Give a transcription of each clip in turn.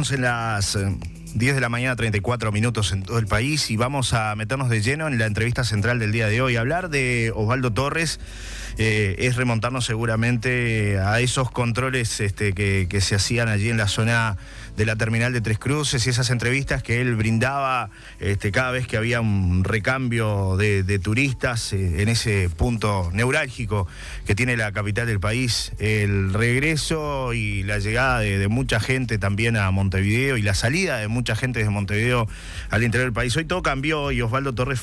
Estamos en las 10 de la mañana, 34 minutos en todo el país, y vamos a meternos de lleno en la entrevista central del día de hoy. Hablar de Osvaldo Torres es remontarnos seguramente a esos controles que se hacían allí en la zona de la terminal de Tres Cruces, y esas entrevistas que él brindaba cada vez que había un recambio de turistas en ese punto neurálgico que tiene la capital del país. El regreso y la llegada de mucha gente también a Montevideo, y la salida de mucha gente desde Montevideo al interior del país. Hoy todo cambió, y Osvaldo Torres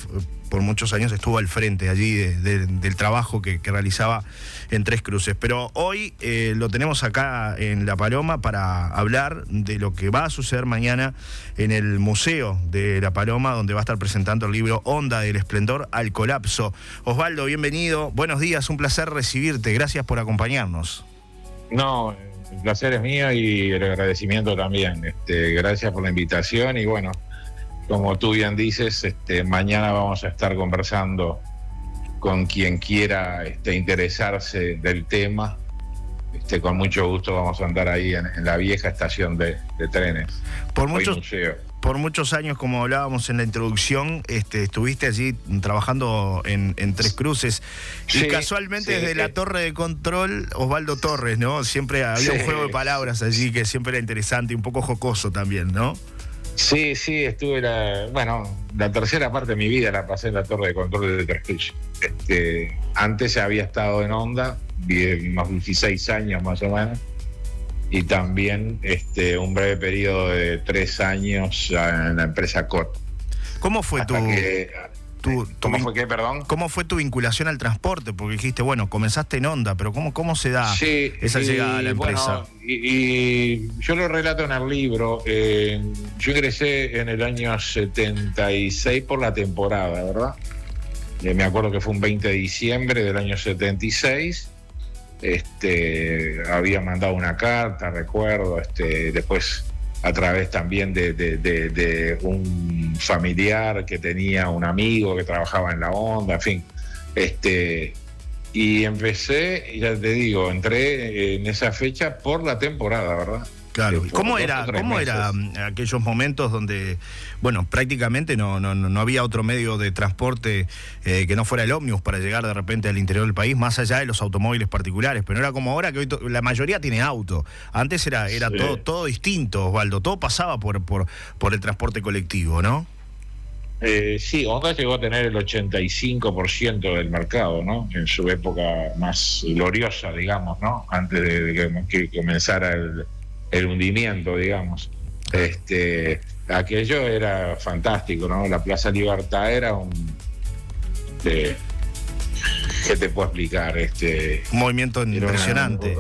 por muchos años estuvo al frente allí del trabajo que realizaba en Tres Cruces. Pero hoy lo tenemos acá en La Paloma para hablar de lo que va a suceder mañana en el Museo de La Paloma, donde va a estar presentando el libro Onda del esplendor al colapso. Osvaldo, bienvenido, buenos días, un placer recibirte, gracias por acompañarnos. No, el placer es mío y el agradecimiento también. Gracias por la invitación y bueno, como tú bien dices, mañana vamos a estar conversando con quien quiera interesarse del tema. Con mucho gusto vamos a andar ahí en la vieja estación de trenes. Por muchos años, como hablábamos en la introducción, estuviste allí trabajando en Tres Cruces. Sí, y casualmente desde la torre de control, Osvaldo Torres, ¿no? Siempre había un juego de palabras allí que siempre era interesante y un poco jocoso también, ¿no? Sí, estuve la tercera parte de mi vida la pasé en la torre de control de Tres Cruces. Antes había estado en Onda, unos 16 años más o menos, y también un breve periodo de 3 años en la empresa COT. ¿Cómo fue ¿Cómo fue tu vinculación al transporte? Porque dijiste, bueno, comenzaste en Onda, pero ¿cómo se da esa llegada a la empresa? Y yo lo relato en el libro. Yo ingresé en el año 76 por la temporada, ¿verdad? Me acuerdo que fue un 20 de diciembre del año 76. Había mandado una carta, recuerdo, después a través también de un familiar que tenía un amigo que trabajaba en la Onda, en fin. Y empecé, ya te digo, entré en esa fecha por la temporada, ¿verdad? Claro. ¿Cómo era aquellos momentos donde, bueno, prácticamente no había otro medio de transporte que no fuera el ómnibus para llegar de repente al interior del país, más allá de los automóviles particulares? Pero no era como ahora, que hoy la mayoría tiene auto. Antes era sí, todo distinto, Osvaldo. Todo pasaba por el transporte colectivo, ¿no? Sí, Onda llegó a tener el 85% del mercado, ¿no? En su época más gloriosa, digamos, ¿no? Antes de que comenzara el hundimiento, digamos. Aquello era fantástico, ¿no? La Plaza Libertad era ¿qué te puedo explicar? Un movimiento impresionante.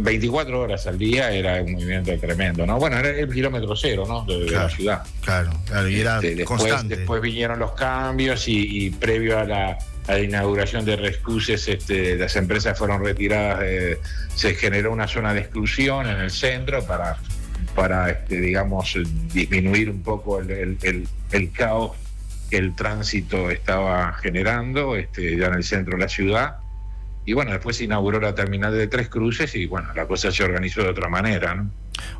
24 horas al día era un movimiento tremendo, ¿no? Bueno, era el kilómetro cero, ¿no? De la ciudad. Claro, y era constante. Después vinieron los cambios y previo a la inauguración de Tres Cruces, las empresas fueron retiradas, se generó una zona de exclusión en el centro para digamos, disminuir un poco el caos que el tránsito estaba generando ya en el centro de la ciudad. Y bueno, después se inauguró la terminal de Tres Cruces y bueno, la cosa se organizó de otra manera, ¿no?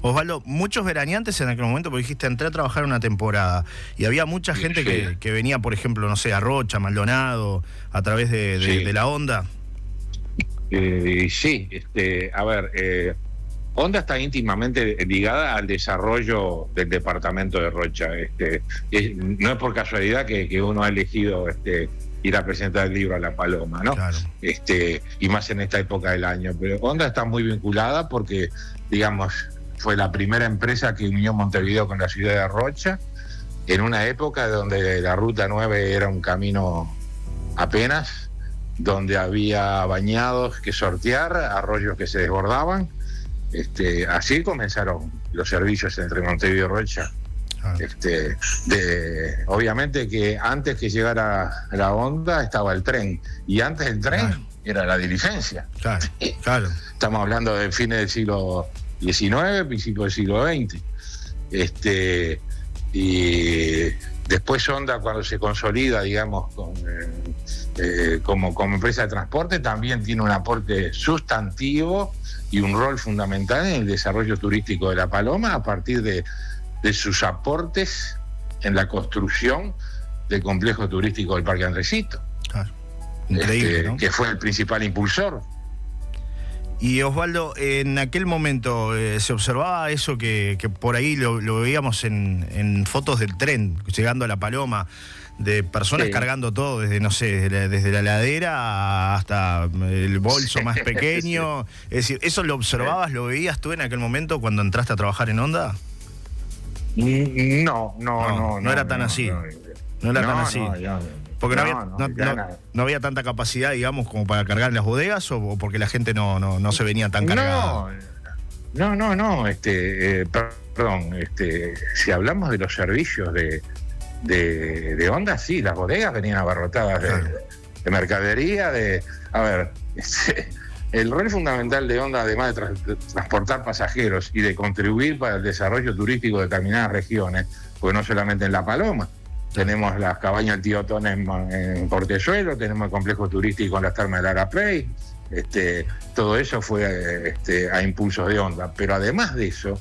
Osvaldo, muchos veraneantes en aquel momento, porque dijiste, entré a trabajar una temporada y había mucha gente que venía, por ejemplo, no sé, a Rocha, Maldonado, a través de la Onda. Sí, a ver, Onda está íntimamente ligada al desarrollo del departamento de Rocha. No es por casualidad que uno ha elegido ir a presentar el libro a La Paloma, ¿no? Claro. Y más en esta época del año. Pero Onda está muy vinculada porque, digamos, fue la primera empresa que unió Montevideo con la ciudad de Rocha, en una época donde la Ruta 9 era un camino apenas, donde había bañados que sortear, arroyos que se desbordaban. Así comenzaron los servicios entre Montevideo y Rocha. Obviamente que antes que llegara la Onda estaba el tren, y antes del tren era la diligencia. Claro. Estamos hablando de fines del siglo XIX, principios del siglo XX. Y después Onda, cuando se consolida, digamos, como empresa de transporte, también tiene un aporte sustantivo y un rol fundamental en el desarrollo turístico de La Paloma a partir de sus aportes en la construcción del complejo turístico del Parque Andresito. Claro. Increíble, ¿no? Que fue el principal impulsor. Y Osvaldo, en aquel momento se observaba eso que por ahí lo veíamos en fotos del tren, llegando a La Paloma, de personas cargando todo, desde, no sé, desde la heladera hasta el bolso más pequeño. Sí. Es decir, ¿eso lo observabas, lo veías tú en aquel momento cuando entraste a trabajar en Honda? No era tan así. No era tan así. Porque no había tanta capacidad, digamos, como para cargar en las bodegas, o porque la gente no se venía tan cargada. Perdón, si hablamos de los servicios de Honda, sí, las bodegas venían abarrotadas de mercadería, el rol fundamental de Honda, además de transportar pasajeros y de contribuir para el desarrollo turístico de determinadas regiones, porque no solamente en La Paloma, tenemos las cabañas del Tío Tone en Portezuelo, tenemos el complejo turístico en las termas del Arapey, todo eso fue a impulsos de Honda. Pero además de eso,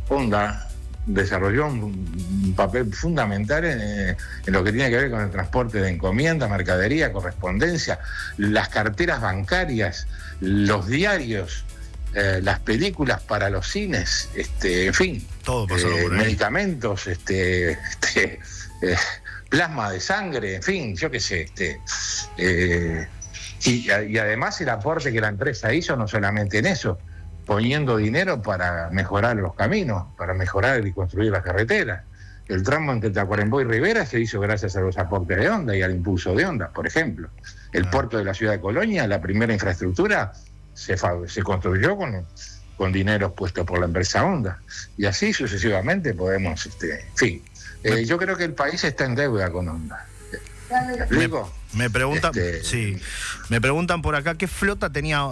Honda desarrolló un papel fundamental en lo que tiene que ver con el transporte de encomiendas, mercadería, correspondencia, las carteras bancarias, los diarios, las películas para los cines, en fin, todo pasó por ahí. Medicamentos, plasma de sangre, en fin, yo qué sé. Y además el aporte que la empresa hizo no solamente en eso, poniendo dinero para mejorar los caminos, para mejorar y construir las carreteras. El tramo entre Tacuarembó y Rivera se hizo gracias a los aportes de Honda y al impulso de Honda, por ejemplo. El puerto de la ciudad de Colonia, la primera infraestructura, se construyó con dinero puesto por la empresa Honda. Y así sucesivamente podemos, yo creo que el país está en deuda con Honda. Me preguntan, me preguntan por acá qué flota tenía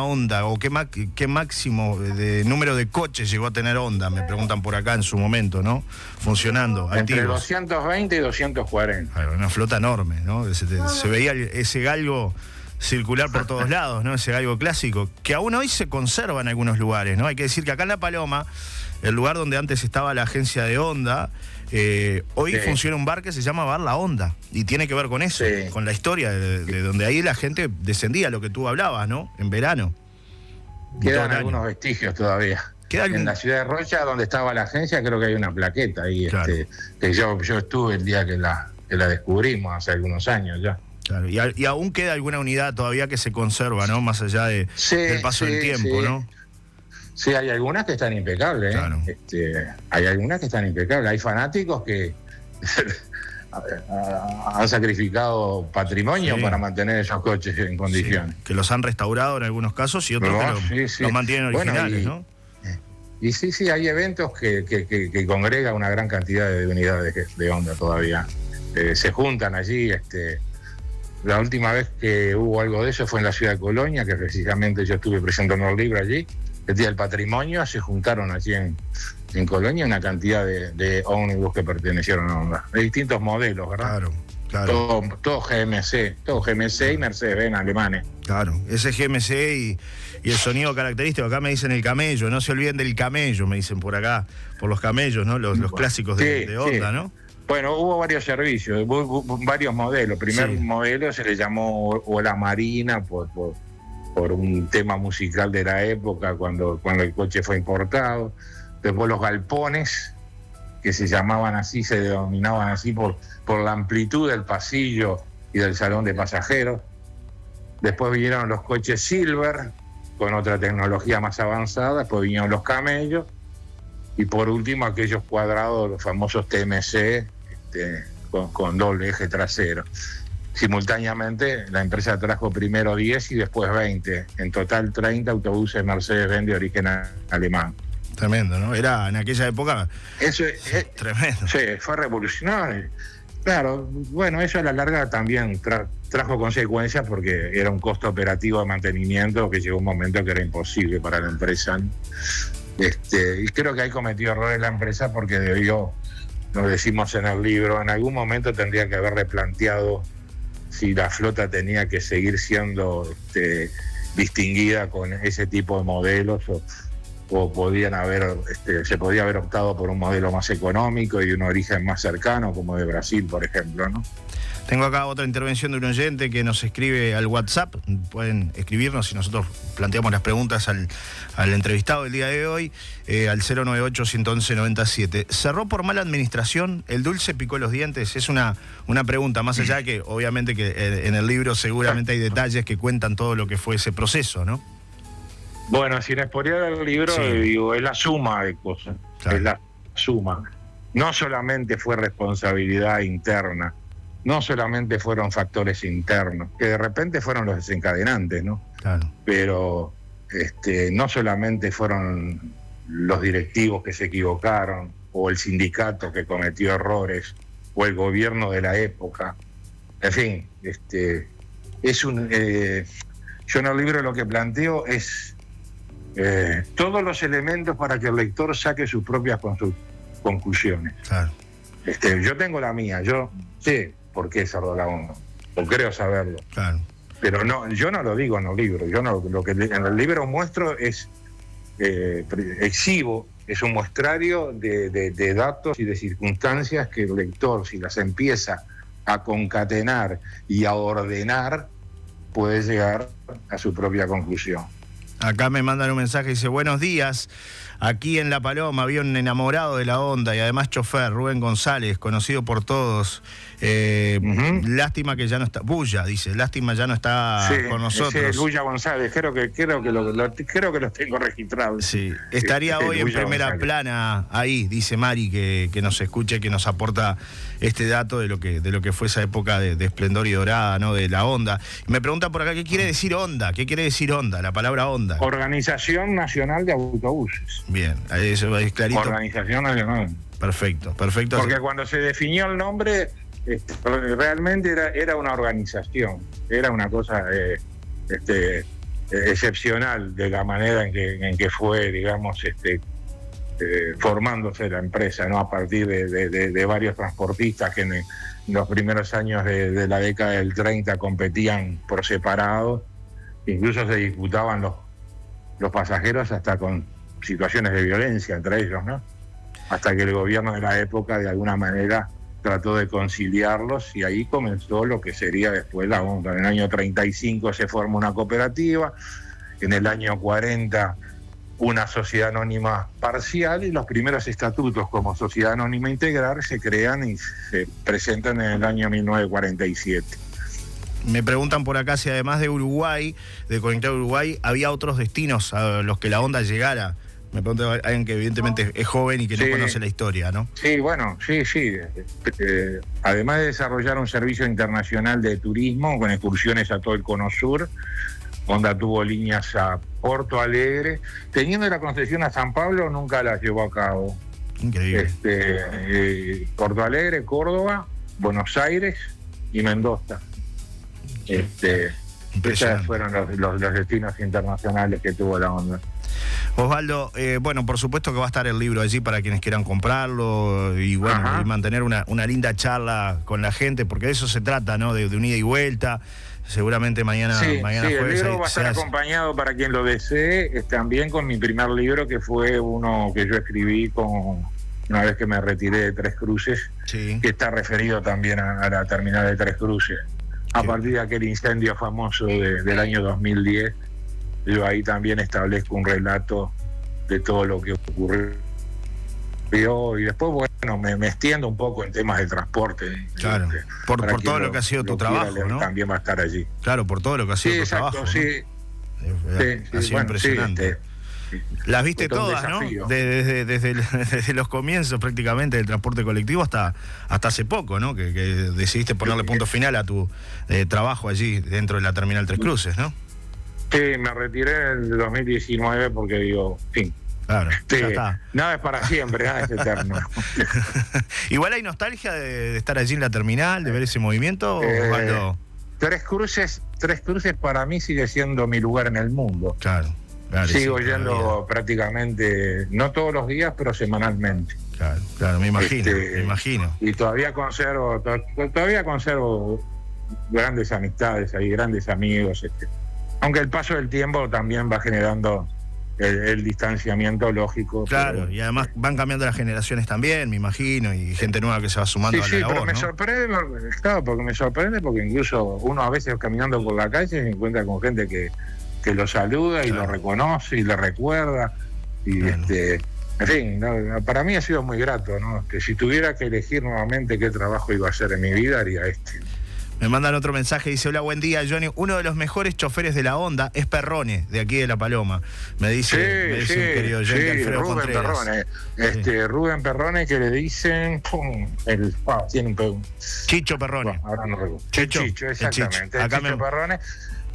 Honda o qué máximo de número de coches llegó a tener Honda. Me preguntan por acá en su momento, ¿no? Funcionando. Entre activos. 220 y 240. Una flota enorme, ¿no? Se veía ese galgo circular por todos lados, ¿no? Ese galgo clásico, que aún hoy se conserva en algunos lugares, ¿no? Hay que decir que acá en La Paloma, el lugar donde antes estaba la agencia de Honda, hoy funciona un bar que se llama Bar La Honda, y tiene que ver con eso, con la historia de donde ahí la gente descendía, lo que tú hablabas, ¿no? En verano. Quedan algunos vestigios todavía. En la ciudad de Rocha, donde estaba la agencia, creo que hay una plaqueta ahí, claro. Que yo estuve el día que la descubrimos, hace algunos años ya. Claro, y aún queda alguna unidad todavía que se conserva, ¿no? Más allá del paso del tiempo, ¿no? Sí, hay algunas que están impecables, ¿eh? Claro. Hay algunas que están impecables. Hay fanáticos que han sacrificado patrimonio para mantener esos coches en condiciones. Sí, que los han restaurado en algunos casos y otros los mantienen originales, ¿no? Y sí, hay eventos que congregan una gran cantidad de unidades de Honda todavía. Se juntan allí. La última vez que hubo algo de eso fue en la ciudad de Colonia, que precisamente yo estuve presentando el libro allí. El Día del Patrimonio, se juntaron allí en Colonia una cantidad de ómnibus que pertenecieron a Honda, de distintos modelos, ¿verdad? Claro. Todo GMC y Mercedes-Benz alemanes. Claro, ese GMC y el sonido característico. Acá me dicen el camello, no se olviden del camello, me dicen por acá, por los camellos, ¿no? Los clásicos de Honda, ¿no? Bueno, hubo varios servicios, hubo varios modelos. El primer modelo se le llamó Ola Marina por un tema musical de la época cuando el coche fue importado. Después los galpones, que se llamaban así, se denominaban así por la amplitud del pasillo y del salón de pasajeros. Después vinieron los coches Silver, con otra tecnología más avanzada. Después vinieron los camellos. Y por último aquellos cuadrados, los famosos TMC, con doble eje trasero. Simultáneamente la empresa trajo primero 10 y después 20, en total 30 autobuses Mercedes-Benz de origen alemán. Tremendo, ¿no? Era en aquella época eso es tremendo. Sí, fue revolucionario. Claro, bueno, eso a la larga también trajo consecuencias porque era un costo operativo de mantenimiento que llegó un momento que era imposible para la empresa. Y creo que ahí cometió errores la empresa porque debió, lo decimos en el libro, en algún momento tendría que haber replanteado si la flota tenía que seguir siendo distinguida con ese tipo de modelos o se podía haber optado por un modelo más económico y de un origen más cercano, como de Brasil, por ejemplo, ¿no? Tengo acá otra intervención de un oyente que nos escribe al WhatsApp. Pueden escribirnos y nosotros planteamos las preguntas al entrevistado del día de hoy, al 098-111-97. ¿Cerró por mala administración? ¿El dulce picó los dientes? Es una pregunta, más allá de que obviamente que en el libro seguramente hay detalles que cuentan todo lo que fue ese proceso, ¿no? Bueno, sin expoliar el libro, Sí. digo, es la suma de cosas, Claro. es la suma. No solamente fue responsabilidad interna, no solamente fueron factores internos, que de repente fueron los desencadenantes, ¿no? Claro. Pero no solamente fueron los directivos que se equivocaron, o el sindicato que cometió errores, o el gobierno de la época. En fin, yo en el libro lo que planteo es todos los elementos para que el lector saque sus propias conclusiones. Claro. Yo tengo la mía, yo sé por qué cerró la ONU, o creo saberlo. Claro. Pero no, yo no lo digo en el libro, lo que en el libro muestro es exhibo, es un muestrario de datos y de circunstancias que el lector, si las empieza a concatenar y a ordenar, puede llegar a su propia conclusión. Acá me mandan un mensaje, dice: buenos días, aquí en La Paloma había un enamorado de la onda y además chofer, Rubén González, conocido por todos. Lástima que ya no está, Bulla, dice, lástima ya no está con nosotros. Bulla González, creo que lo tengo registrado. Sí, estaría hoy en primera González. Plana ahí, dice Mari, que nos escuche, que nos aporta este dato de lo que fue esa época de esplendor y dorada, ¿no? De la onda. Me pregunta por acá, ¿qué quiere decir onda? ¿Qué quiere decir onda? La palabra onda. Organización Nacional de Autobuses. Bien, eso es clarito. Organización Nacional. Perfecto. Porque cuando se definió el nombre, realmente era una organización, era una cosa excepcional de la manera en que fue, digamos, formándose la empresa, ¿no? A partir de varios transportistas que en los primeros años de la década del 30 competían por separado, incluso se disputaban los pasajeros hasta con situaciones de violencia entre ellos, ¿no? Hasta que el gobierno de la época de alguna manera trató de conciliarlos y ahí comenzó lo que sería después la onda. En el año 35 se forma una cooperativa, en el año 40 una sociedad anónima parcial y los primeros estatutos como sociedad anónima integral se crean y se presentan en el año 1947. Me preguntan por acá si además de Uruguay, de Conectar Uruguay, había otros destinos a los que la onda llegara. Me pregunta alguien que evidentemente es joven y que no conoce la historia, ¿no? Sí, bueno, sí. Además de desarrollar un servicio internacional de turismo con excursiones a todo el Cono Sur, Onda tuvo líneas a Porto Alegre. Teniendo la concesión a San Pablo, nunca la llevó a cabo. Increíble. Porto Alegre, Córdoba, Buenos Aires y Mendoza. Esos fueron los destinos internacionales que tuvo la onda. Osvaldo, bueno, por supuesto que va a estar el libro allí para quienes quieran comprarlo y bueno, y mantener una linda charla con la gente, porque de eso se trata, ¿no? De un ida y vuelta. Seguramente mañana jueves. El libro va a estar acompañado, para quien lo desee, también con mi primer libro, que fue uno que yo escribí una vez que me retiré de Tres Cruces, que está referido también a la terminal de Tres Cruces. A partir de aquel incendio famoso del año 2010, yo ahí también establezco un relato de todo lo que ocurrió y después, bueno, me extiendo un poco en temas de transporte. Claro, por todo lo que ha sido tu trabajo, ¿no? También va a estar allí. Claro, por todo lo que ha sido tu trabajo. ¿no? Sí, ha sido impresionante. Las viste todas, ¿no? Desde los comienzos prácticamente del transporte colectivo hasta hace poco, ¿no? Que decidiste ponerle punto final a tu trabajo allí dentro de la Terminal Tres Cruces, ¿no? Sí, me retiré en el 2019 porque digo, fin. Claro, ya está. Nada es para siempre, nada es eterno. Igual hay nostalgia de estar allí en la terminal, de ver ese movimiento, Osvaldo. Tres Cruces para mí sigue siendo mi lugar en el mundo. Claro. Sigo yendo prácticamente, no todos los días, pero semanalmente. Claro, me imagino. Y todavía conservo grandes amistades, hay grandes amigos. Aunque el paso del tiempo también va generando el distanciamiento lógico. Claro, pero, y además van cambiando las generaciones también, me imagino, y gente nueva que se va sumando a la labor, pero me ¿no? sorprende, claro, porque me sorprende porque incluso uno a veces caminando por la calle se encuentra con gente que lo saluda y Claro. lo reconoce y le recuerda. Y Claro. en fin, no, para mí ha sido muy grato, ¿no? Que si tuviera que elegir nuevamente qué trabajo iba a hacer en mi vida, haría este. Me mandan otro mensaje, dice: hola, buen día, Johnny. Uno de los mejores choferes de la Onda es Perrone, de aquí de La Paloma. Me dice un querido Johnny Alfredo Rubén Contreras. Perrone. Rubén Perrone, que le dicen tiene un Chicho Perrone. ahora no recuerdo. Chicho, Chicho, el exactamente. Chicho. Acá Chicho Perrone,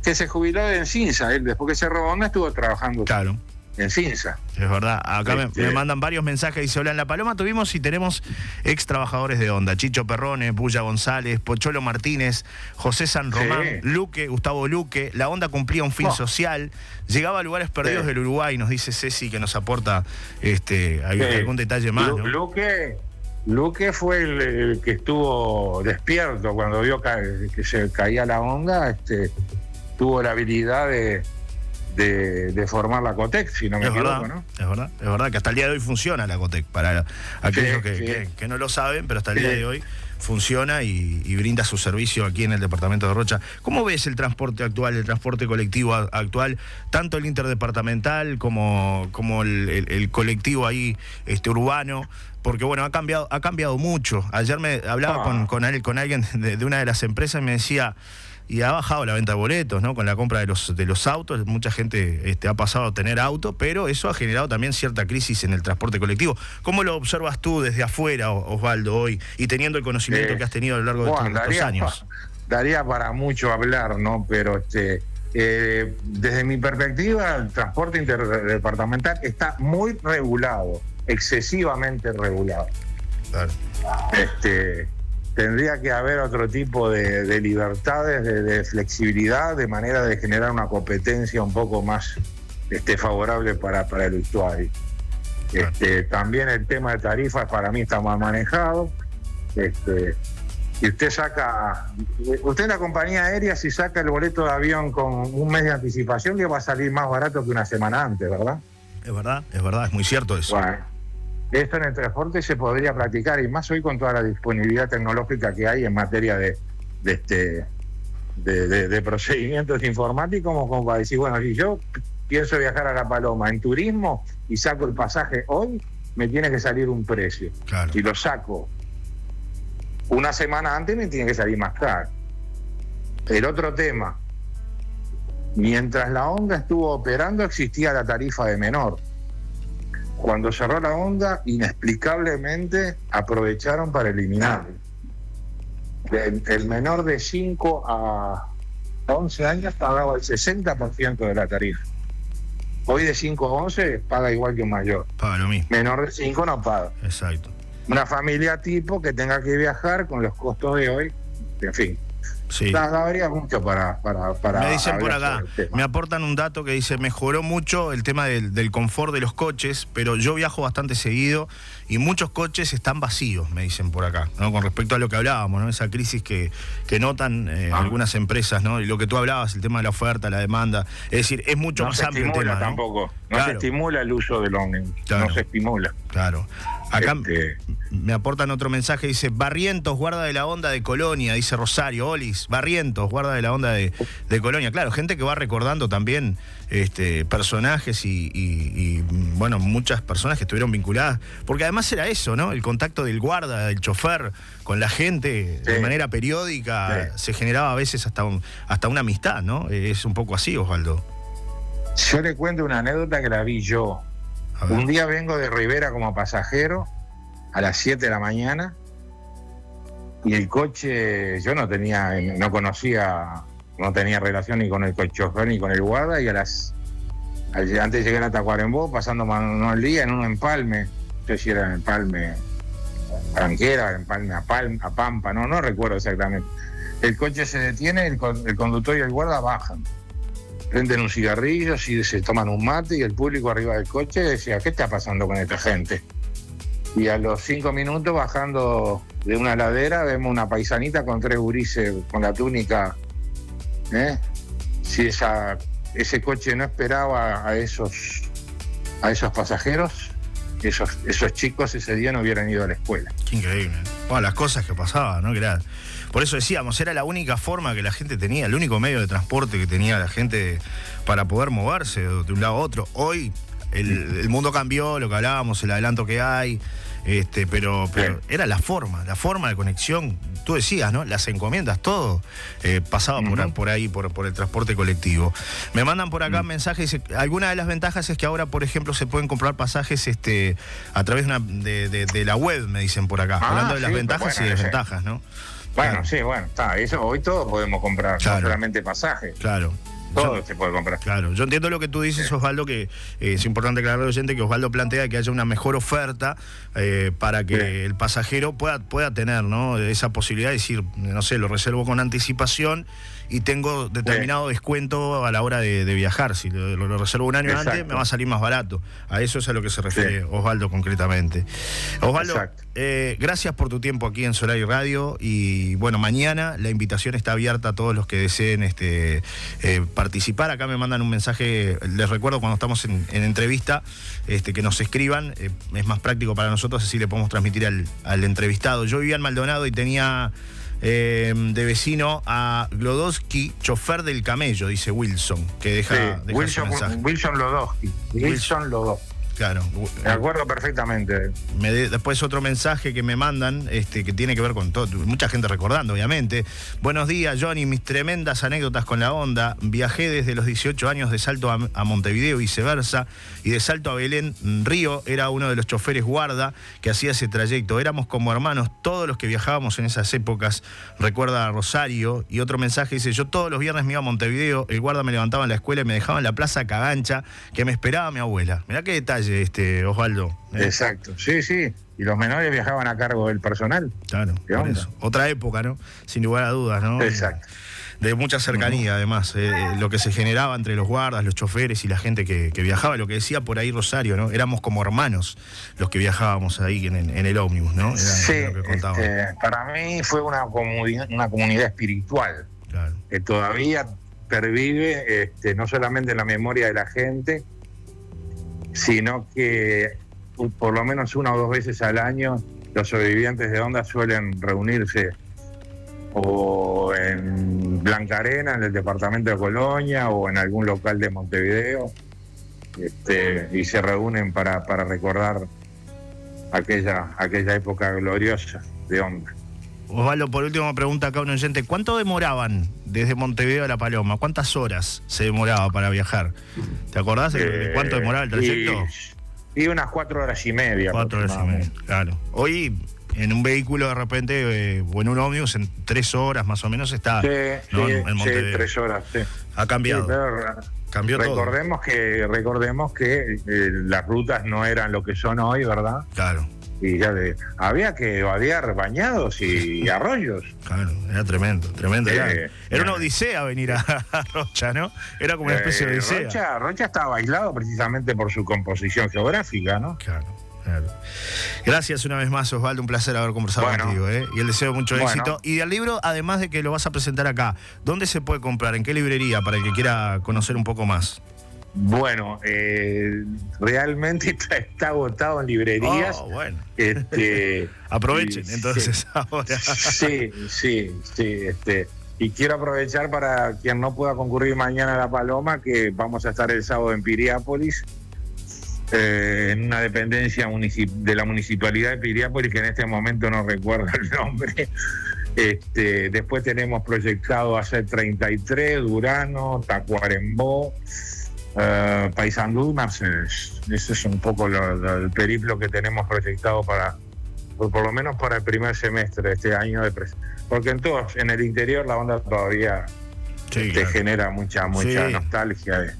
que se jubiló en Cinza. Él, después que cerró Onda, estuvo trabajando Claro. en Cinza. Es verdad, acá me mandan varios mensajes, dice: hola, en La Paloma tuvimos y tenemos ex trabajadores de Onda: Chicho Perrone, Puya González, Pocholo Martínez, José San Román, Sí. Luque, Gustavo Luque. La Onda cumplía un fin social, llegaba a lugares perdidos del Uruguay, nos dice Ceci, que nos aporta algún detalle más, ¿no? Luque fue el que estuvo despierto cuando vio que se caía la Onda. Tuvo la habilidad de formar la Cotec, si no me equivoco, ¿no? Es verdad que hasta el día de hoy funciona la Cotec, para aquellos que no lo saben, pero hasta el día de hoy funciona y brinda su servicio aquí en el departamento de Rocha. ¿Cómo ves el transporte actual, el transporte colectivo actual, tanto el interdepartamental como el colectivo ahí urbano? Porque bueno, ha cambiado mucho. Ayer me hablaba con alguien de una de las empresas y me decía: y ha bajado la venta de boletos, ¿no? Con la compra de los autos, mucha gente ha pasado a tener auto, pero eso ha generado también cierta crisis en el transporte colectivo. ¿Cómo lo observas tú desde afuera, Osvaldo, hoy, y teniendo el conocimiento que has tenido a lo largo de estos años? Daría para mucho hablar, ¿no? Pero desde mi perspectiva, el transporte interdepartamental está muy regulado, excesivamente regulado. Claro. Tendría que haber otro tipo de libertades, de flexibilidad, de manera de generar una competencia un poco más favorable para el usuario. También el tema de tarifas para mí está mal manejado. Y usted en la compañía aérea, si saca el boleto de avión con un mes de anticipación, le va a salir más barato que una semana antes, ¿verdad? Es verdad, es muy cierto eso. Bueno, esto en el transporte se podría practicar, y más hoy con toda la disponibilidad tecnológica que hay en materia de procedimientos informáticos, como para decir, bueno, si yo pienso viajar a La Paloma en turismo y saco el pasaje hoy, me tiene que salir un precio. Claro. Si lo saco una semana antes, me tiene que salir más caro. El otro tema, mientras la Onda estuvo operando, existía la tarifa de menor. Cuando cerró la Onda, inexplicablemente aprovecharon para eliminarlo. El menor de 5 a 11 años pagaba el 60% de la tarifa. Hoy de 5 a 11 paga igual que un mayor. Paga lo mismo. Menor de 5 no paga. Exacto. Una familia tipo que tenga que viajar con los costos de hoy, en fin. Sí. Habría mucho para me dicen por acá, sobre el tema. me aportan un dato que dice: mejoró mucho el tema del confort de los coches, pero yo viajo bastante seguido y muchos coches están vacíos, me dicen por acá, ¿no? Con respecto a lo que hablábamos, ¿no? Esa crisis que notan algunas empresas, ¿no? Y lo que tú hablabas, el tema de la oferta, la demanda, es decir, es mucho más amplio el tema, ¿no? Tampoco. No Claro. se estimula el uso del ómnibus. Claro. No se estimula. Claro. Acá me aportan otro mensaje, dice: Barrientos, guarda de la Onda de Colonia, dice Rosario. Olis, Barrientos, guarda de la Onda de Colonia. Claro, gente que va recordando también personajes y bueno, muchas personas que estuvieron vinculadas, porque además era eso, ¿no? El contacto del guarda, del chofer con la gente de manera periódica, se generaba a veces hasta una amistad, ¿no? Es un poco así, Osvaldo. Yo le cuento una anécdota que la vi yo. Un día vengo de Rivera como pasajero a las 7 de la mañana y el coche, yo no tenía relación ni con el chofer ni con el guarda, y antes llegué a Tacuarembó pasando el día en un empalme, no sé si era en empalme Tranquera, empalme a Pampa, no recuerdo exactamente. El coche se detiene, el conductor y el guarda bajan, prenden un cigarrillo, se toman un mate, y el público arriba del coche decía: ¿qué está pasando con esta gente? Y a los 5 minutos, bajando de una ladera vemos una paisanita con 3 gurises con la túnica. Si ese coche no esperaba a esos pasajeros, esos chicos ese día no hubieran ido a la escuela. Qué increíble. Bueno, las cosas que pasaban, ¿no? Por eso decíamos, era la única forma que la gente tenía, el único medio de transporte que tenía la gente para poder moverse de un lado a otro. Hoy el mundo cambió, lo que hablábamos, el adelanto que hay, pero era la forma de conexión. Tú decías, ¿no? Las encomiendas, todo pasaba por ahí, por el transporte colectivo. Me mandan por acá mensajes. Alguna de las ventajas es que ahora, por ejemplo, se pueden comprar pasajes a través de la web, me dicen por acá. Hablando de las ventajas y desventajas, ¿no? Bueno, claro. Sí, bueno, está. Eso hoy todos podemos comprar, claro. No solamente pasajes. Claro. Todo se puede comprar. Claro, yo entiendo lo que tú dices, Osvaldo, que es importante aclarar al oyente que Osvaldo plantea que haya una mejor oferta para que el pasajero pueda tener, ¿no? Esa posibilidad de decir, no sé, lo reservo con anticipación y tengo determinado descuento a la hora de viajar. Si lo reservo un año antes, me va a salir más barato. A eso es a lo que se refiere Osvaldo concretamente. Osvaldo, gracias por tu tiempo aquí en Solar y Radio. Y bueno, mañana la invitación está abierta a todos los que deseen participar. Acá me mandan un mensaje, les recuerdo cuando estamos en entrevista, que nos escriban, es más práctico para nosotros, así le podemos transmitir al entrevistado. Yo vivía en Maldonado y tenía de vecino a Glodowski, chofer del camello, dice Wilson, que deja Wilson Glodowski. Wilson Glodowski. Claro. Me acuerdo perfectamente. Después otro mensaje que me mandan, que tiene que ver con todo, mucha gente recordando, obviamente. Buenos días, Johnny, mis tremendas anécdotas con la Honda. Viajé desde los 18 años de Salto a Montevideo y viceversa, y de Salto a Belén, Río, era uno de los choferes guarda que hacía ese trayecto. Éramos como hermanos todos los que viajábamos en esas épocas, recuerda a Rosario. Y otro mensaje dice, yo todos los viernes me iba a Montevideo, el guarda me levantaba en la escuela y me dejaba en la Plaza Cagancha, que me esperaba mi abuela. Mirá qué detalle, Osvaldo. Exacto, sí. Y los menores viajaban a cargo del personal. Claro, por eso. Otra época, ¿no? Sin lugar a dudas, ¿no? Exacto. De mucha cercanía, además, lo que se generaba entre los guardas, los choferes y la gente que viajaba, lo que decía por ahí Rosario, ¿no? Éramos como hermanos los que viajábamos ahí en el ómnibus, ¿no? Era lo que contaba. Para mí fue una comunidad espiritual, claro, que todavía pervive, no solamente en la memoria de la gente, sino que por lo menos 1 o 2 veces al año los sobrevivientes de Honda suelen reunirse o en Blanca Arena, en el departamento de Colonia, o en algún local de Montevideo, y se reúnen para recordar aquella época gloriosa de Honda. Osvaldo, por último pregunta acá un oyente, ¿cuánto demoraban desde Montevideo a La Paloma? ¿Cuántas horas se demoraba para viajar? ¿Te acordás de cuánto demoraba el trayecto? Y unas 4 horas y media. 4 horas y media, claro. Hoy, en un vehículo de repente, o en un ómnibus, en 3 horas más o menos está, ¿no? En Montevideo. 3 horas, sí. Ha cambiado. Cambió recordemos todo. Recordemos que las rutas no eran lo que son hoy, ¿verdad? Claro. Y había que vadear bañados y arroyos. Claro, era tremendo. Era una odisea venir a Rocha, ¿no? Era como una especie de odisea. Rocha estaba aislado precisamente por su composición geográfica, ¿no? Claro. Gracias una vez más, Osvaldo, un placer haber conversado contigo, y el deseo mucho éxito. Y del libro, además de que lo vas a presentar acá, ¿dónde se puede comprar? ¿En qué librería? Para el que quiera conocer un poco más. Bueno, realmente está agotado en librerías. Oh, bueno. Aprovechen entonces ahora. Sí. Y quiero aprovechar para quien no pueda concurrir mañana a La Paloma, que vamos a estar el sábado en Piriápolis, en una dependencia de la municipalidad de Piriápolis, que en este momento no recuerdo el nombre. Después tenemos proyectado hacer 33, Durano, Tacuarembó, Paysandú, Mercedes. Ese es un poco el periplo que tenemos proyectado por lo menos para el primer semestre de este año, porque en el interior la Honda todavía claro, genera mucha nostalgia.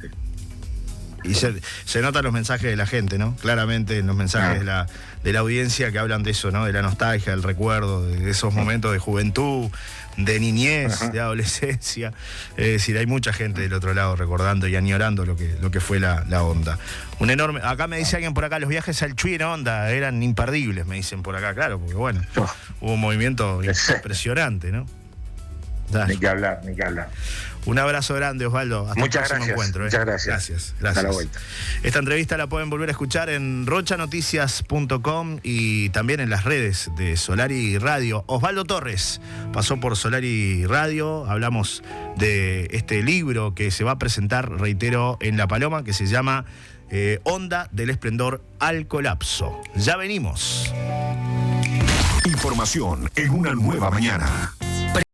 Y se notan los mensajes de la gente, ¿no? Claramente en los mensajes de la audiencia que hablan de eso, ¿no? De la nostalgia, del recuerdo, de esos momentos de juventud, de niñez, de adolescencia. Es decir, hay mucha gente del otro lado recordando y añorando lo que fue la onda. Un enorme. Acá me dice alguien por acá, los viajes al Chuy en onda eran imperdibles, me dicen por acá, claro, porque bueno, hubo un movimiento impresionante, ¿no? Ni que hablar, ni que hablar. Un abrazo grande, Osvaldo. Hasta muchas el próximo gracias, encuentro. muchas gracias. Gracias. Hasta la vuelta. Esta entrevista la pueden volver a escuchar en rochanoticias.com y también en las redes de Solari Radio. Osvaldo Torres pasó por Solari Radio. Hablamos de este libro que se va a presentar, reitero, en La Paloma, que se llama Onda del Esplendor al Colapso. Ya venimos. Información en una nueva mañana.